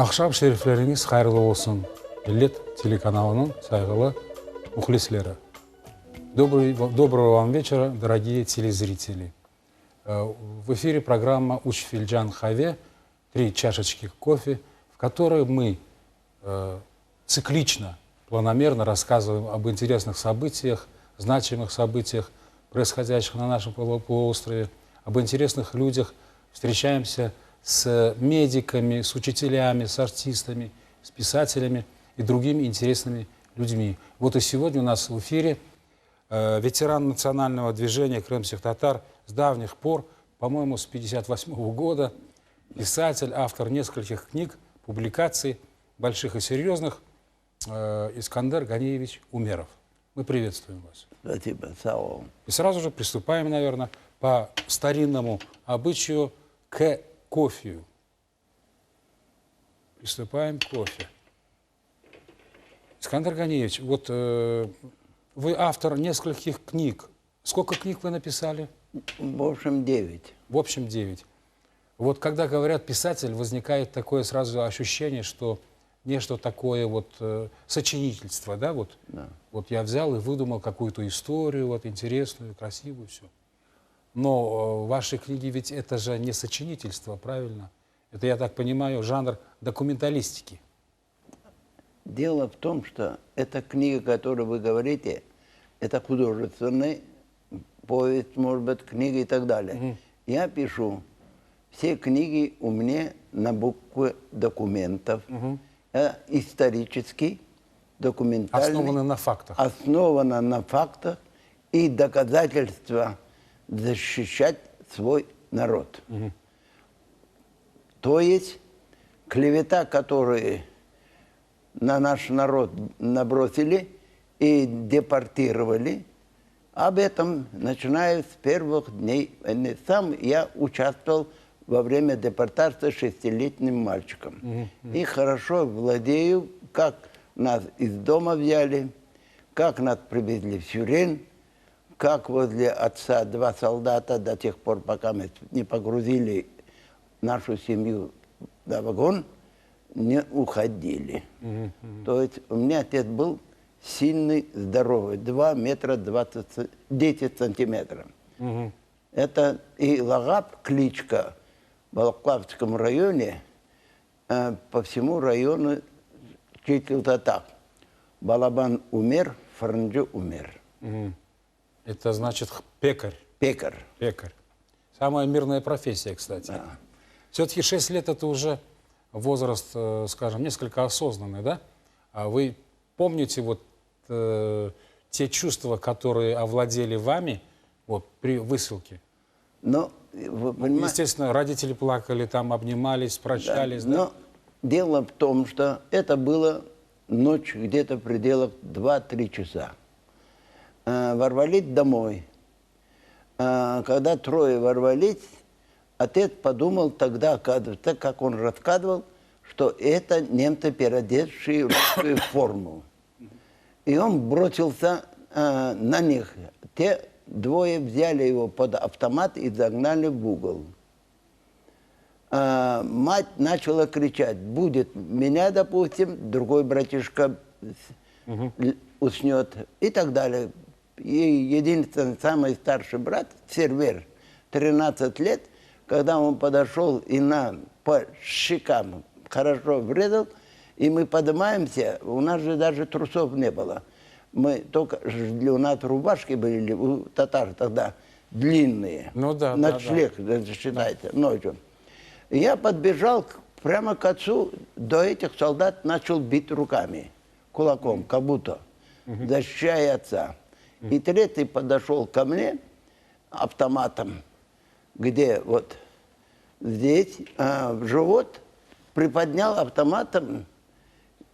Ақшам шерифлеріңіз қайырлы болсын. Иллет телеканалының сайғылы мұхлислері. Доброго вам вечера, дорогие телезрители. В эфире программа «Учфильджан Хаве», 3 чашечки кофе, в которой мы циклично, планомерно рассказываем об интересных событиях, значимых событиях, происходящих на нашем полуострове, об интересных людях, встречаемся с медиками, с учителями, с артистами, с писателями и другими интересными людьми. Вот и сегодня у нас в эфире ветеран национального движения крымских татар с давних пор, по-моему, с 1958 года, писатель, автор нескольких книг, публикаций, больших и серьезных, Искандер Ганиевич Умеров. Мы приветствуем вас. Спасибо, Сау. И сразу же приступаем, наверное, по старинному обычаю к кофею. Приступаем к кофе. Искандер Ганиевич, вот вы автор нескольких книг. Сколько книг вы написали? В общем, 9. В общем, 9. Вот когда говорят писатель, возникает такое сразу ощущение, что нечто такое вот сочинительство, да, вот. Да. Вот я взял и выдумал какую-то историю, вот интересную, красивую, все. Но ваши книги ведь это же не сочинительство, правильно? Это, я так понимаю, жанр документалистики. Дело в том, что эта книга, которую вы говорите, это художественная повесть, может быть, книга и так далее. Угу. Я пишу, все книги у меня на буквы документов. Угу. Исторический, документальный. Основаны на фактах. Основано на фактах и доказательства защищать свой народ. Угу. То есть клевета, которую на наш народ набросили и депортировали, об этом начиная с первых дней войны. Сам я участвовал во время депортации 6-летним мальчиком. И хорошо владею, как нас из дома взяли, как нас привезли в Сюрен, как возле отца 2 солдата до тех пор, пока мы не погрузили нашу семью на вагон, не уходили. То есть у меня отец был сильный, здоровый, 2 метра 10 сантиметров. Это и Лагаб, кличка в Балаклавском районе, по всему району числится так. Балабан умер, Фаранджи умер. Это значит пекарь. Пекарь. Пекарь. Самая мирная профессия, кстати. Да. Все-таки 6 лет это уже возраст, скажем, несколько осознанный, да? А вы помните вот те чувства, которые овладели вами вот, при высылке? Но, вы понимаете, естественно, родители плакали, там обнимались, прощались, да? Но дело в том, что это было ночь где-то в пределах 2-3 часа. Ворвались домой. Когда 3 ворвались, отец подумал тогда, так как он рассказывал, что это немцы, переодевшие русскую форму. И он бросился на них. Те 2 взяли его под автомат и загнали в угол. Мать начала кричать: будет меня, допустим, другой братишка уснет и так далее. И единственный, самый старший брат, Сервер, 13 лет, когда он подошел и нам по щекам хорошо врезал, и мы поднимаемся, у нас же даже трусов не было. Мы только, у нас рубашки были, у татар тогда длинные, ну, да, ночлег, считайте, ночью. И я подбежал прямо к отцу, до этих солдат начал бить руками, кулаком, как будто, защищая отца. И 3-й подошел ко мне автоматом, где вот здесь, в живот, приподнял автоматом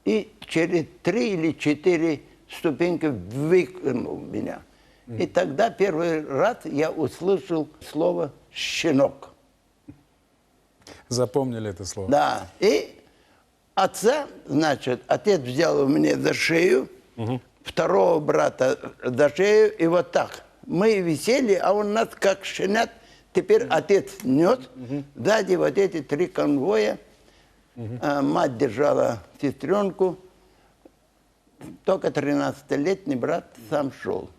и через 3 или 4 ступеньки выкинул меня. И тогда первый раз я услышал слово «щенок». Запомнили это слово? Да. И отца, значит, отец взял у меня за шею, 2-го брата за шею, и вот так. Мы висели, а он нас как щенят. Теперь отец нес, сзади вот эти 3 конвоя Мать держала сестренку. Только 13-летний брат сам шел.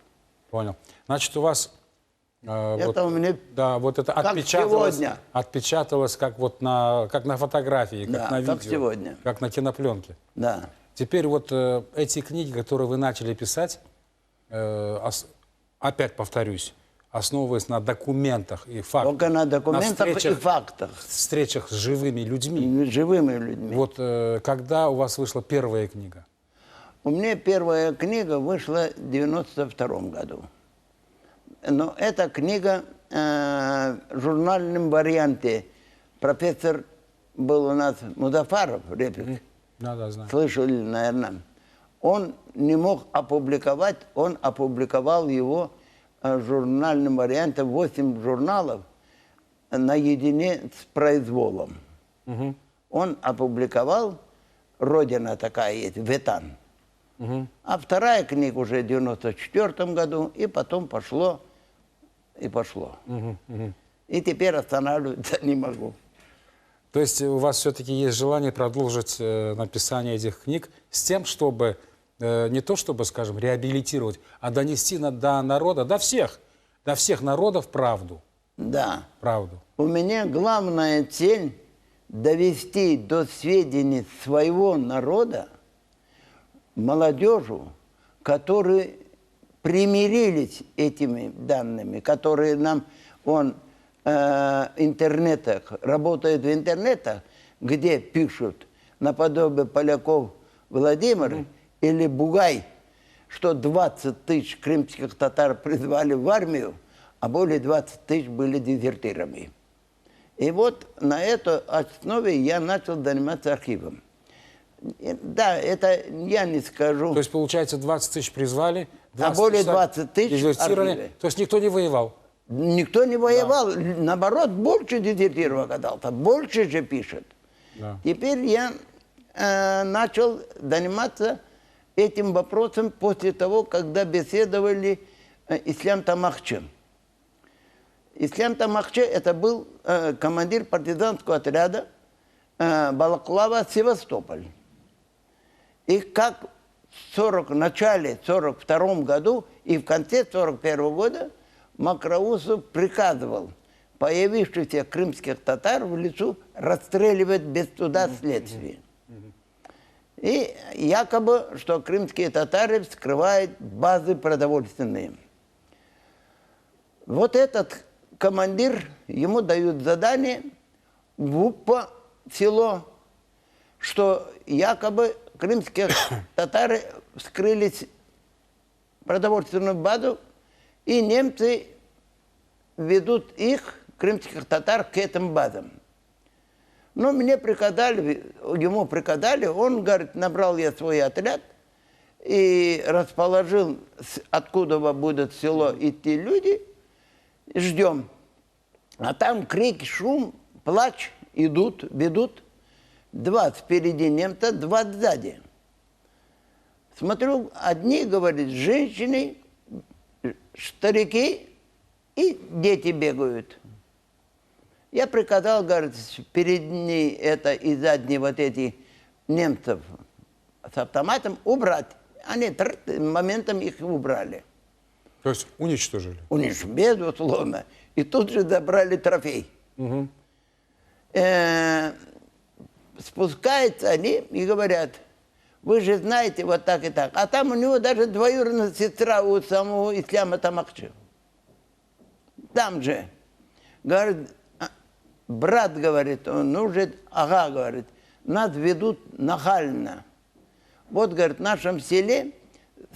Понял. Значит, у вас Это у меня да, вот это как отпечаталось, сегодня. отпечаталось как вот как на фотографии, как Да, на видео, как сегодня. как на кинопленке. Да. Теперь вот эти книги, которые вы начали писать, опять повторюсь, основываясь на документах и фактах. Только на документах и фактах. Встречах с живыми людьми. Живыми людьми. Вот когда у вас вышла первая книга? У меня первая книга вышла в 92 году. Но эта книга в журнальном варианте. Профессор был у нас Музафаров, Репик. Да, знаю. Слышали, наверное. Он не мог опубликовать, он опубликовал его в журнальном варианте, 8 журналов наедине с произволом. Он опубликовал, «Родина такая есть», Ветан. А вторая книга уже в 94 году, и потом пошло, и пошло. И теперь останавливаться не могу. То есть у вас все-таки есть желание продолжить написание этих книг с тем, чтобы не то чтобы, скажем, реабилитировать, а донести до народа, до всех народов правду. Да. Правду. У меня главная цель довести до сведения своего народа, молодежи, которые примирились этими данными, которые нам, интернетах, работают в интернетах, где пишут наподобие поляков Владимир или Бугай, что 20 тысяч крымских татар призвали в армию, а более 20 тысяч были дезертирами. И вот на этой основе я начал заниматься архивом. Да, это я не скажу. То есть, получается, 20 тысяч призвали, 20 более 20 тысяч дезертировали. архивы. То есть никто не воевал. Никто не воевал. Наоборот, больше дезертиров оказался. Больше же пишет. Да. Теперь я начал заниматься этим вопросом после того, когда беседовали Ислам Тамахче. Ислам Тамахче это был командир партизанского отряда Балаклава, Севастополь. И как в начале 1942 году и в конце 1941 года Макроусов приказывал появившихся крымских татар в лесу расстреливать без суда следствия. И якобы, что крымские татары вскрывают базы продовольственные. Вот этот командир, ему дают задание в Уппа, село, что якобы крымские татары вскрылись продовольственную базу, и немцы ведут их, крымских татар, к этим базам. Но мне приказали, ему приказали, он, говорит, набрал я свой отряд и расположил, откуда будет в село идти люди, ждем. А там крик, шум, плач, идут, ведут. 20 впереди немца, 20 сзади. Смотрю, одни, говорит, женщины, старики и дети бегают. Я приказал, говорит, передние это и задние вот эти немцев с автоматом убрать. Они моментом их убрали. То есть уничтожили? Уничтожили, безусловно. И тут же забрали трофей. Спускаются они и говорят, вы же знаете вот так и так. А там у него даже двоюродная сестра у самого Ислама Тамахче. Там же. Говорит, брат, говорит, он уже, ага, говорит, нас ведут нахально. Вот, говорит, в нашем селе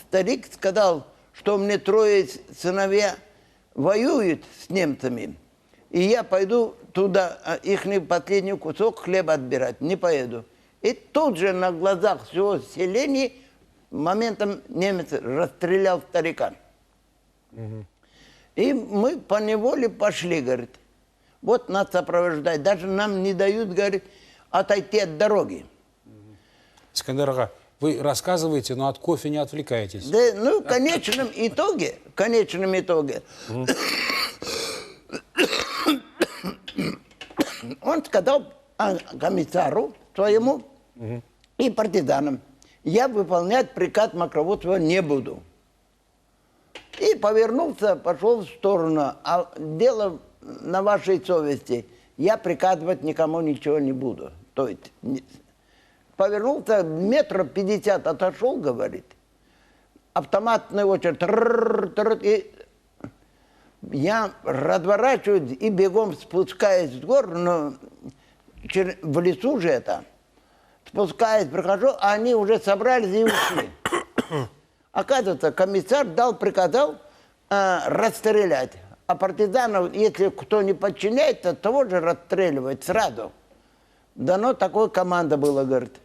старик сказал, что мне 3 сыновья воюют с немцами, и я пойду туда их последний кусок хлеба отбирать, не поеду. И тут же на глазах всего селения моментом немец расстрелял старика. И мы поневоле пошли, говорит. Вот нас сопровождать. Даже нам не дают, говорит, отойти от дороги. Искандер ага, вы рассказываете, но от кофе не отвлекаетесь. Да, ну, в конечном итоге, он сказал комиссару, своему и партизанам. Я выполнять приказ Мокроводцева не буду. И повернулся, пошел в сторону. А дело на вашей совести. Я приказывать никому ничего не буду. То есть повернулся, 50 метров отошел, говорит. Автоматная очередь. И я разворачиваюсь и бегом спускаюсь с гор, но в лесу же это. Спускаюсь, прихожу, а они уже собрались и ушли. Оказывается, комиссар приказал расстрелять. А партизанов, если кто не подчиняется, того же расстреливать сразу. Дано такой команда была, говорит.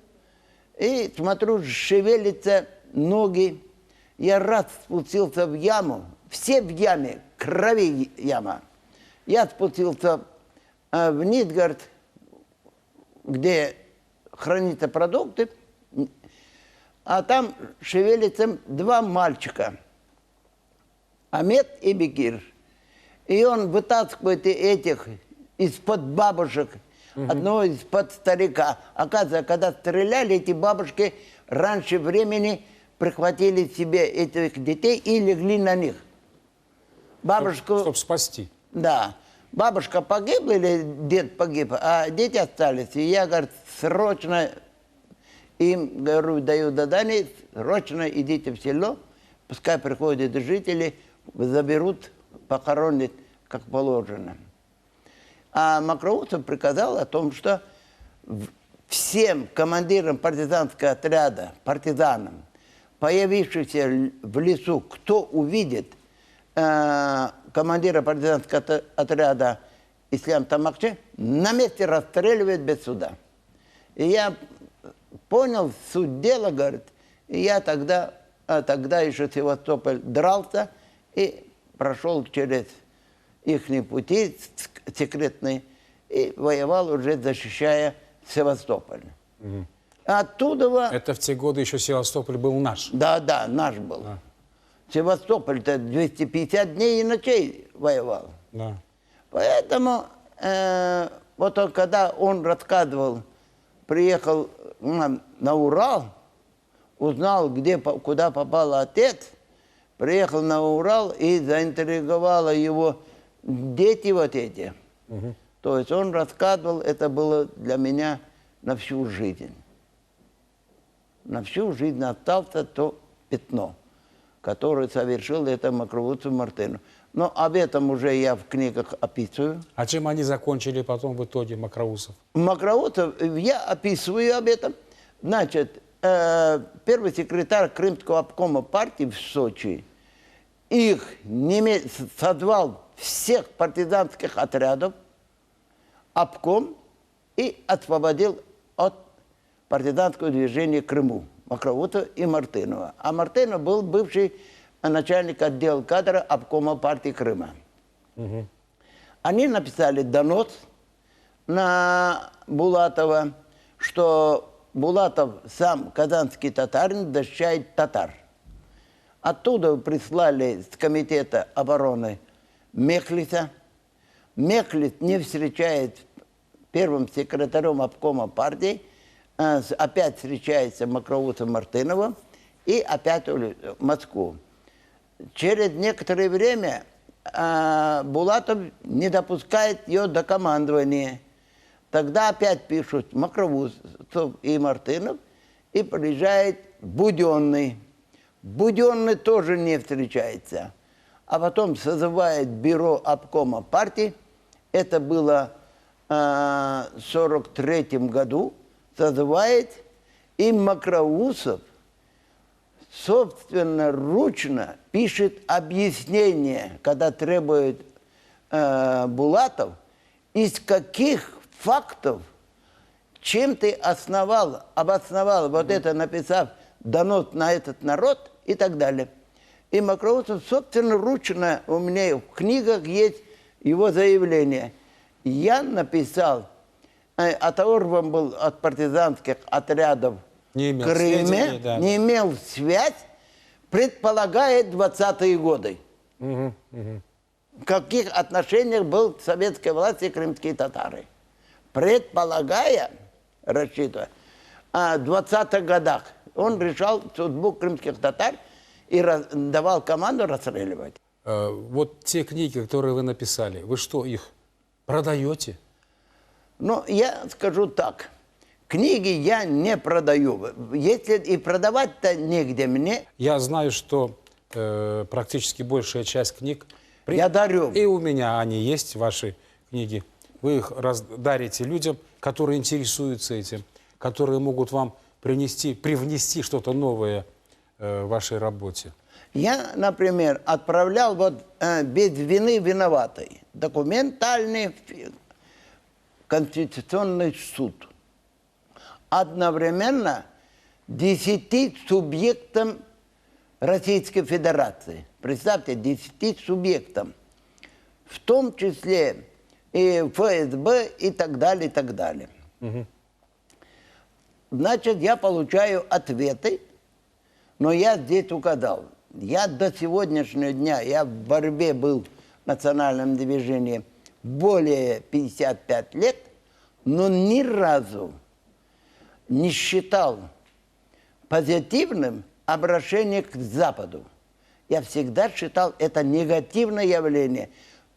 И смотрю, шевелятся ноги. Я раз спустился в яму. Все в яме, крови яма. Я спустился вниз, говорит, где хранятся продукты. А там шевелятся два мальчика. Амет и Бекир. И он вытаскивает этих из-под бабушек, одного из-под старика. Оказывается, когда стреляли, эти бабушки раньше времени прихватили себе этих детей и легли на них. Бабушку... Чтобы спасти. Да. Бабушка погибла или дед погиб, а дети остались. И я, говорит, срочно им, говорю, даю задание, срочно идите в село, пускай приходят жители, заберут, похоронят, как положено. А Мокроводцев приказал о том, что всем командирам партизанского отряда, партизанам, появившихся в лесу, кто увидит командира партизанского отряда Ислам Тамакчи, на месте расстреливает без суда. И я понял суть дела, говорит, и я тогда еще Севастополь дрался и прошел через их пути секретные и воевал уже, защищая Севастополь. Оттуда... Это в те годы еще Севастополь был наш. Да, наш был. Севастополь-то 250 дней и ночей воевал. Да. Поэтому вот он, когда он рассказывал, приехал на Урал, узнал, куда попал отец, приехал на Урал и заинтриговало его дети вот эти. То есть он рассказывал, это было для меня на всю жизнь. На всю жизнь остался то пятно, которое совершил это Мокроводцев Мартынов. Но об этом уже я в книгах описываю. А чем они закончили потом в итоге, Мокровцев? Мокроводцев, я описываю об этом. Значит, первый секретарь Крымского обкома партии в Сочи их созвал всех партизанских отрядов, обком, и освободил от партизанского движения Крыму, Мокроводцева и Мартынова. А Мартынов был бывший начальник отдела кадра обкома партии Крыма. Они написали донос на Булатова, что Булатов сам казанский татарин, защищает татар. Оттуда прислали с комитета обороны Мехлиса. Мехлис не встречает первым секретарем обкома партии, опять встречается Мокроводцев Мартынова и опять в Москву. Через некоторое время Булатов не допускает ее до командования. Тогда опять пишут Мокроводцев и Мартынов и приезжает Буденный. Буденный тоже не встречается. А потом созывает бюро обкома партии. Это было в 1943 году. Созывает, и Мокроводцев собственноручно пишет объяснение, когда требует Булатов, из каких фактов, чем ты обосновал вот это, написав донос на этот народ и так далее. И Мокроводцев собственноручно, у меня в книгах есть его заявление. Я написал, оторван был от партизанских отрядов в Крыме, не имел связь, предполагает 20-е годы. В каких отношениях был к советской власти крымские татары. Предполагая, рассчитывая. А в 20-х годах он решал судьбу крымских татар и давал команду расстреливать. Вот те книги, которые вы написали, вы что, их продаете? Ну, я скажу так. Книги я не продаю. Если и продавать-то негде мне, Я знаю, что практически большая часть книг... я дарю. И у меня они есть, ваши книги. Вы их дарите людям, которые интересуются этим, которые могут вам привнести что-то новое в вашей работе. Я, например, отправлял вот «Без вины виноватый» документальный конституционный суд. Одновременно 10 субъектам Российской Федерации. Представьте, 10 субъектам. В том числе и ФСБ и так далее, и так далее. Угу. Значит, я получаю ответы, но я здесь угадал. Я до сегодняшнего дня, я в борьбе был в национальном движении более 55 лет, но ни разу не считал позитивным обращение к Западу. Я всегда считал это негативное явление.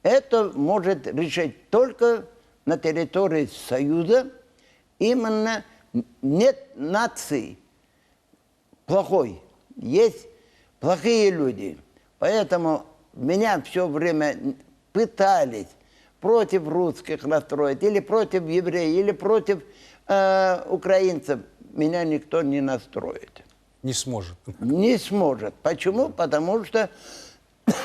Это может решить только на территории Союза. Именно нет нации плохой. Есть плохие люди. Поэтому меня все время пытались против русских настроить, или против евреев, или против украинцев. Меня никто не настроит. Не сможет. Не сможет. Почему? Потому что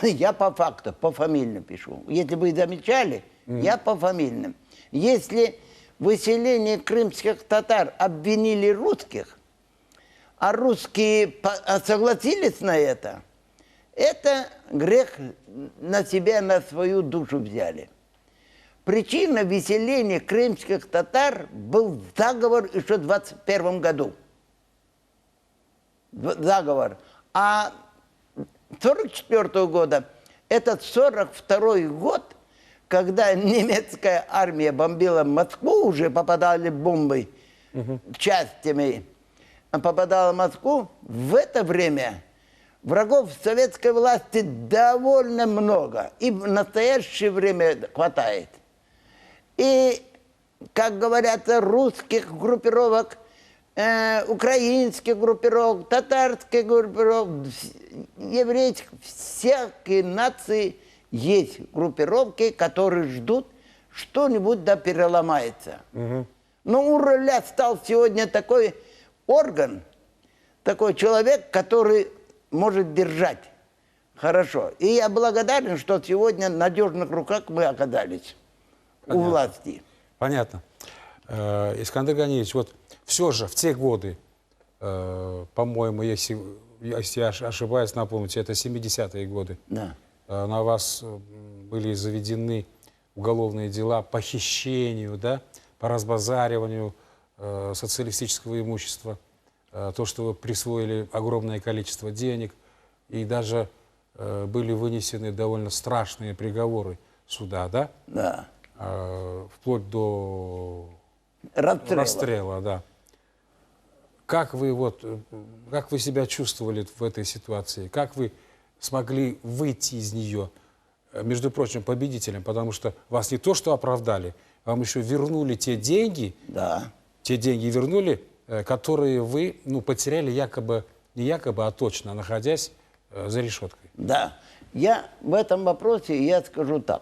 я по факту, по фамильным пишу. Если вы замечали, я по фамильным. Если в выселении крымских татар обвинили русских, а русские согласились на это грех на себя, на свою душу взяли. Причина выселения крымских татар был заговор еще в 21 году. Заговор. А 1944 года, это 1942 год, когда немецкая армия бомбила Москву, уже попадали бомбы частями, попадала в Москву, в это время врагов советской власти довольно много. И в настоящее время хватает. И, как говорят, русских группировок, украинских группировок, татарских группировок, еврейских, всякие нации есть группировки, которые ждут, что-нибудь да переломается. Но у руля стал сегодня такой орган, такой человек, который может держать хорошо. И я благодарен, что сегодня в надежных руках мы оказались. Понятно. У власти. Понятно. Искандер Ганиевич, вот все же в те годы, по-моему, если я ошибаюсь, напомните, это 70-е годы, Да. на вас были заведены уголовные дела по хищению, да, по разбазариванию социалистического имущества, то, что вы присвоили огромное количество денег, и даже были вынесены довольно страшные приговоры суда, да? Да. Вплоть до Расстрела. да. Как вы себя чувствовали в этой ситуации? Как вы смогли выйти из нее, между прочим, победителем? Потому что вас не то что оправдали, вам еще вернули те деньги, Да. вернули, которые вы потеряли не якобы, а точно, находясь за решеткой. Да. Я в этом вопросе, я скажу так.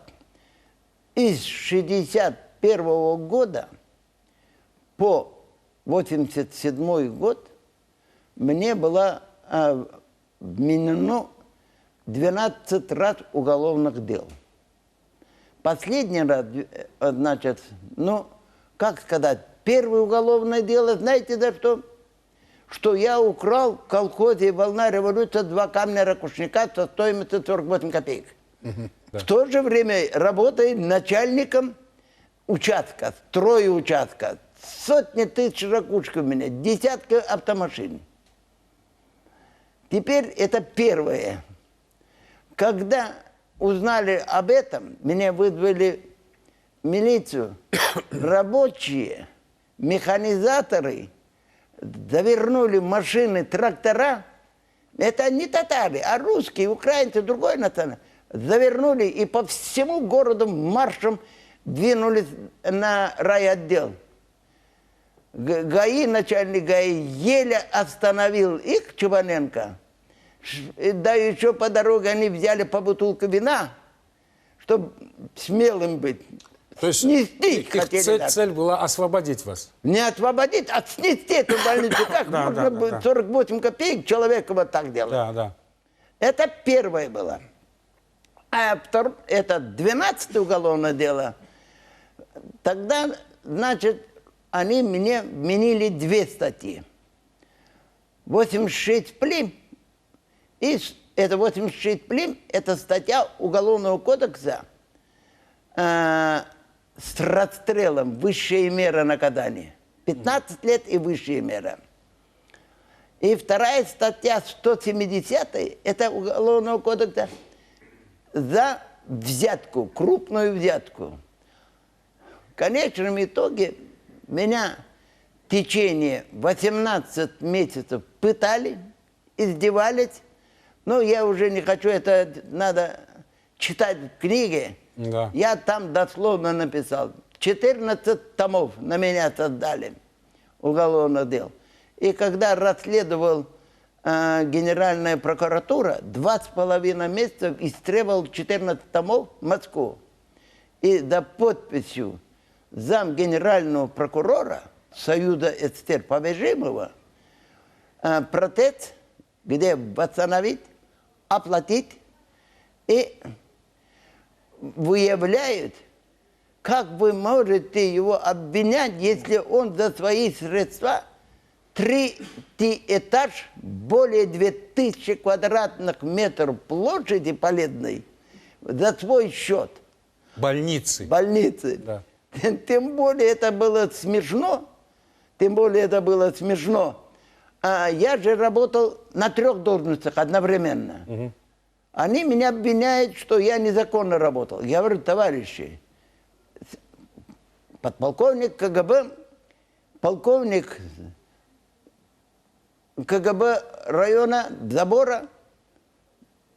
Из 1961 года по 1987 год мне было вменено 12 раз уголовных дел. Последний раз, значит, как сказать, первое уголовное дело, знаете за что? Что я украл в колхозе «Волна революции» 2 камня ракушника со стоимостью 48 копеек. Да. В то же время работаю начальником участка, стройучастка. Сотни тысяч ракушек у меня, десятки автомашин. Теперь это первое. Когда узнали об этом, меня вызвали в милицию. Рабочие механизаторы завернули машины, трактора. Это не татары, а русские, украинцы, другой национальности. Завернули и по всему городу маршем двинулись на райотдел. ГАИ, начальник ГАИ, еле остановил их, Чубаненко. Да еще по дороге они взяли по бутылке вина, чтобы смелым быть. То есть снести их хотели. цель была освободить вас. Не освободить, а снести эту больницу. Как Да, можно да, было да. 48 копеек человека вот так делать? Да, да. Это первое было. А это 12-е уголовное дело. Тогда, значит, они мне вменили 2 статьи. 86 плим. И это 86 плим, это статья Уголовного кодекса с расстрелом, высшая мера наказания. 15 лет и высшая мера. И вторая статья 170 это Уголовного кодекса за взятку, крупную взятку. В конечном итоге меня в течение 18 месяцев пытали, издевались. Но я уже не хочу, это надо читать в книге. Да. Я там дословно написал. 14 томов на меня создали уголовных дел. И когда расследовал Генеральная прокуратура, 2,5 месяца истребовал 14 томов в Москву. И за подписью зам генерального прокурора Союза СССР Побежимова протест, где восстановить, оплатить, и выявляют, как вы можете его обвинять, если он за свои средства 3-й этаж, более 2000 квадратных метров площади полезной, за свой счет. Больницы. Больницы. Да. Тем более это было смешно. Тем более это было смешно. А я же работал на 3 должностях одновременно. Угу. Они меня обвиняют, что я незаконно работал. Я говорю, товарищи, подполковник КГБ, полковник КГБ района Забора,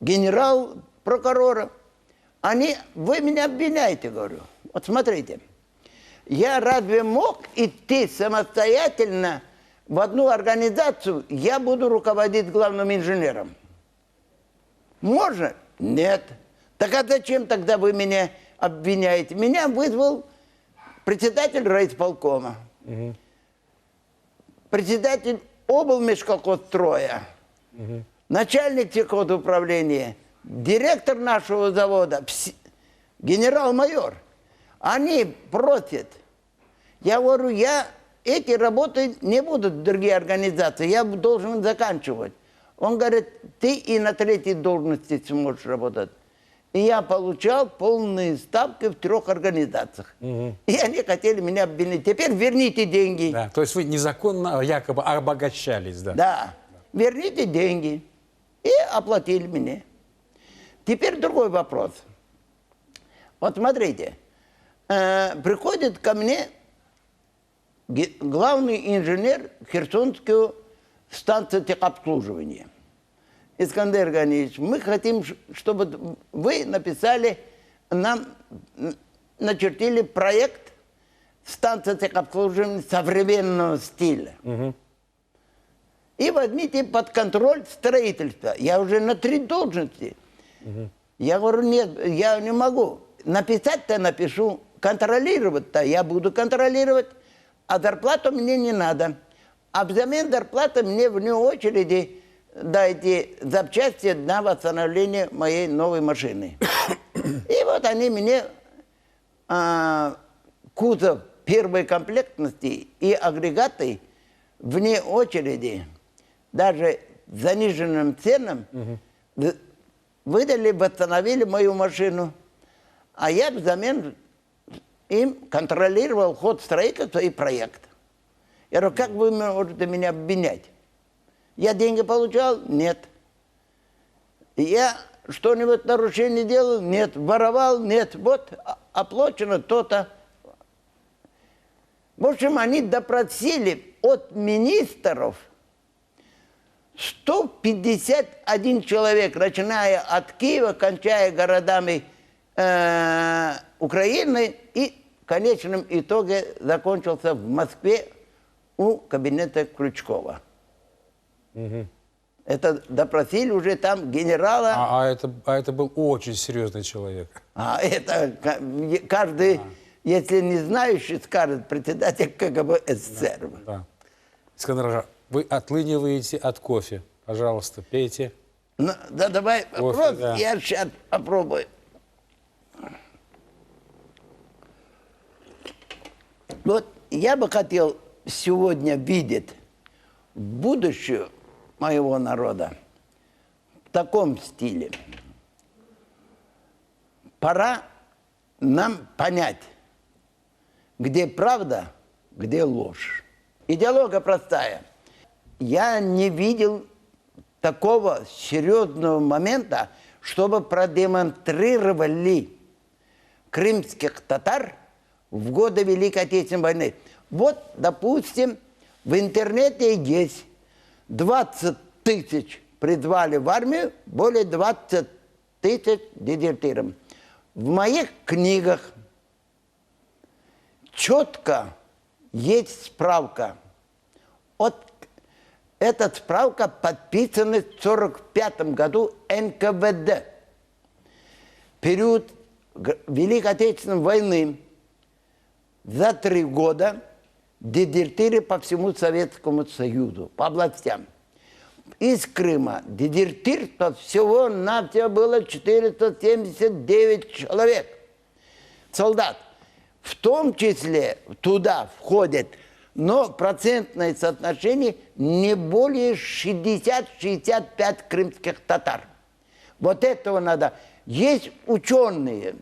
генерал прокурора, вы меня обвиняете, говорю. Вот смотрите, я разве мог идти самостоятельно в одну организацию, я буду руководить главным инженером? Можно? Нет. Так а зачем тогда вы меня обвиняете? Меня вызвал председатель райисполкома, председатель облмешколхозстроя, начальник техуправления, директор нашего завода, генерал-майор. Они просят. Я говорю, эти работы не будут в другие организации, я должен заканчивать. Он говорит, ты и на 3-й должности сможешь работать. И я получал полные ставки в 3 организациях. И они хотели меня обвинить. Теперь верните деньги. Да. То есть вы незаконно якобы обогащались, да? Да. Верните деньги. И оплатили мне. Теперь другой вопрос. Вот смотрите. Приходит ко мне главный инженер Херсонского станции техобслуживания. Искандер Ганиевич, мы хотим, чтобы вы написали, нам начертили проект станции техобслуживания современного стиля. И возьмите под контроль строительство. Я уже на 3 должности. Я говорю, нет, я не могу. Написать-то напишу, контролировать-то я буду контролировать, а зарплату мне не надо. А взамен зарплаты мне вне очереди дайте запчасти на восстановление моей новой машины. И вот они мне кузов первой комплектности и агрегаты вне очереди, даже заниженным ценам, выдали, восстановили мою машину. А я взамен им контролировал ход строительства и проект. Я говорю, как вы можете меня обвинять? Я деньги получал? Нет. Я что-нибудь нарушение делал? Нет. Воровал? Нет. Вот оплачено то-то. В общем, они допросили от министров 151 человек, начиная от Киева, кончая городами Украины, и в конечном итоге закончился в Москве у кабинета Крючкова. Это допросили уже там генерала. А это был очень серьезный человек. А это каждый, если не знающий, скажет председатель КГБ СССР. Да. Искандер Ага, вы отлыниваете от кофе. Пожалуйста, пейте. Ну, да, давай Кофе, вопрос, да. я сейчас попробую. Вот я бы хотел сегодня видеть будущее моего народа в таком стиле. Пора нам понять, где правда, где ложь. Идеология простая. Я не видел такого серьезного момента, чтобы продемонстрировали крымских татар в годы Великой Отечественной войны. Вот, допустим, в интернете есть 20 тысяч призвали в армию, более 20 тысяч дезертиров. В моих книгах четко есть справка. Вот эта справка подписана в 1945 году НКВД. Период Великой Отечественной войны за 3 года дезертиры по всему Советскому Союзу, по областям. Из Крыма дезертирство всего-навсего было 479 человек, солдат. В том числе туда входят, но процентное соотношение не более 60-65 крымских татар. Вот этого надо. Есть ученые,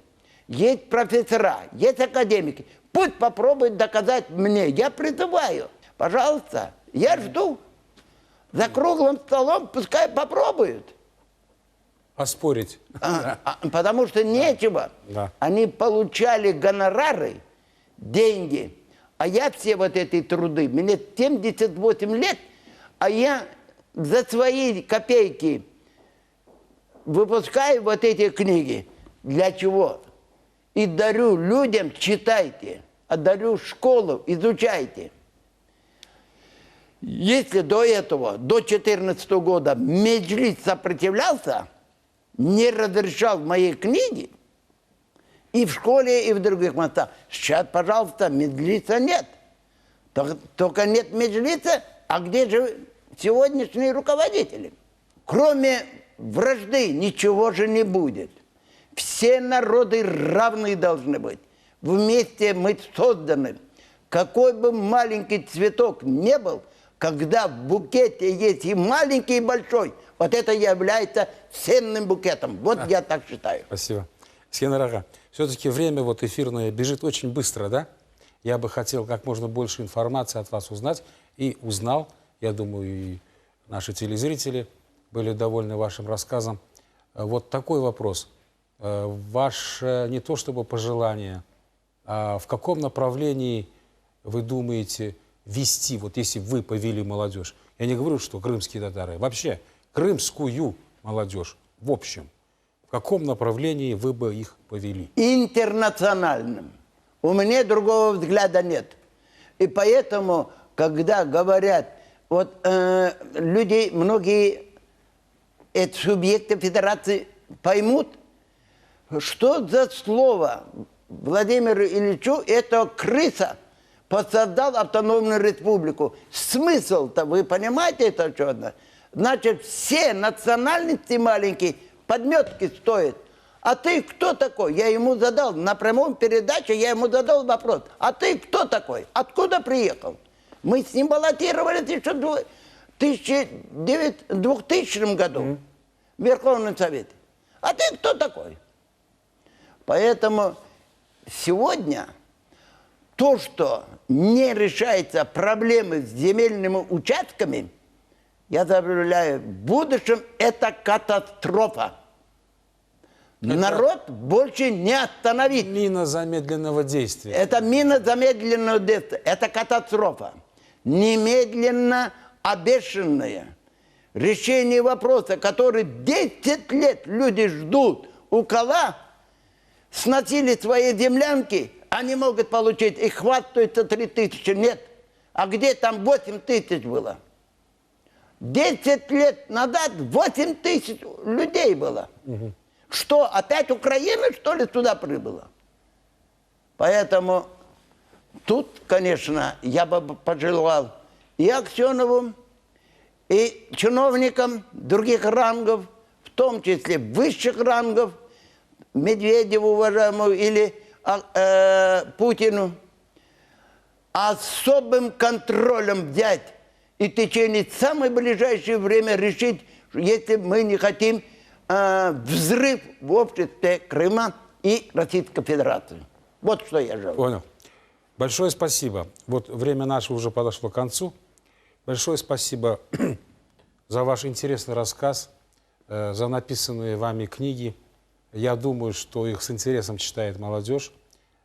есть профессора, есть академики. Пусть попробуют доказать мне. Я призываю. Пожалуйста, я жду. За круглым столом пускай попробуют. Поспорить. Потому что нечего. Да. Они получали гонорары, деньги. А я все вот эти труды, мне 78 лет, а я за свои копейки выпускаю вот эти книги. Для чего? И дарю людям, читайте. Отдарю школу, изучайте. Если до этого, до 2014 года Меджлис сопротивлялся, не разрешал мои книги, и в школе, и в других местах. Сейчас, пожалуйста, Меджлиса нет. Только нет Меджлиса, а где же сегодняшние руководители? Кроме вражды ничего же не будет. Все народы равны должны быть. Вместе мы созданы. Какой бы маленький цветок не был, когда в букете есть и маленький, и большой, вот это является ценным букетом. Вот я так считаю. Спасибо. Искандер Ага, все-таки время вот эфирное бежит очень быстро, да? Я бы хотел как можно больше информации от вас узнать. И узнал, я думаю, и наши телезрители были довольны вашим рассказом. Вот такой вопрос. Ваше не то чтобы пожелание, а в каком направлении вы думаете вести, вот если вы повели молодежь? Я не говорю, что крымские татары, вообще крымскую молодежь в общем. В каком направлении вы бы их повели? Интернациональным. У меня другого взгляда нет. И поэтому, когда говорят, вот люди, многие субъекты федерации поймут, что за слово Владимиру Ильичу это крыса создал автономную республику. Смысл-то, вы понимаете это что-то? Значит, все национальности маленькие подметки стоят. А ты кто такой? Я ему задал, на прямом передаче я ему задал вопрос. А ты кто такой? Откуда приехал? Мы с ним баллотировались еще в 2000 году в Верховном Совете. А ты кто такой? Поэтому сегодня то, что не решается проблемы с земельными участками, я заявляю, в будущем это катастрофа. Народ больше не остановить. Мина замедленного действия. Это мина замедленного действия. Это катастрофа. Немедленно обещанное решение вопроса, который 10 лет люди ждут у кола, сносили свои землянки, они могут получить, их хватается 3000, нет. А где там 8000 было? 10 лет назад 8000 людей было. Что, опять Украина, что ли, туда прибыла? Поэтому тут, конечно, я бы пожелал и Аксенову, и чиновникам других рангов, в том числе высших рангов, Медведеву, уважаемому, или Путину, особым контролем взять и в течение самое ближайшее время решить, если мы не хотим взрыв в обществе Крыма и Российской Федерации. Вот что я желаю. Понял. Большое спасибо. Вот время наше уже подошло к концу. Большое спасибо за ваш интересный рассказ, за написанные вами книги. Я думаю, что их с интересом читает молодежь.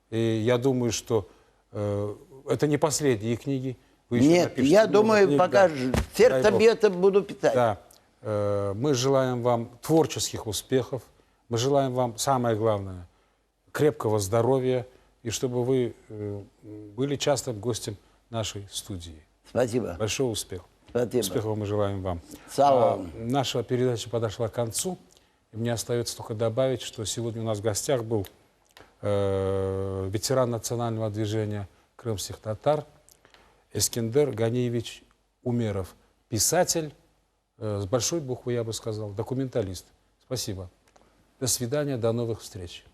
И я думаю, что это не последние книги. Вы еще Нет, напишите я много думаю, книг, пока да. сердце Дай Бог. бьется, буду писать. Да. Мы желаем вам творческих успехов. Мы желаем вам, самое главное, крепкого здоровья. И чтобы вы были частым гостем нашей студии. Спасибо. Большой успех. Спасибо. Успехов мы желаем вам. Слава. Наша передача подошла к концу. И мне остается только добавить, что сегодня у нас в гостях был ветеран национального движения крымских татар Эскендер Ганиевич Умеров. Писатель, с большой буквы, я бы сказал, документалист. Спасибо. До свидания, до новых встреч.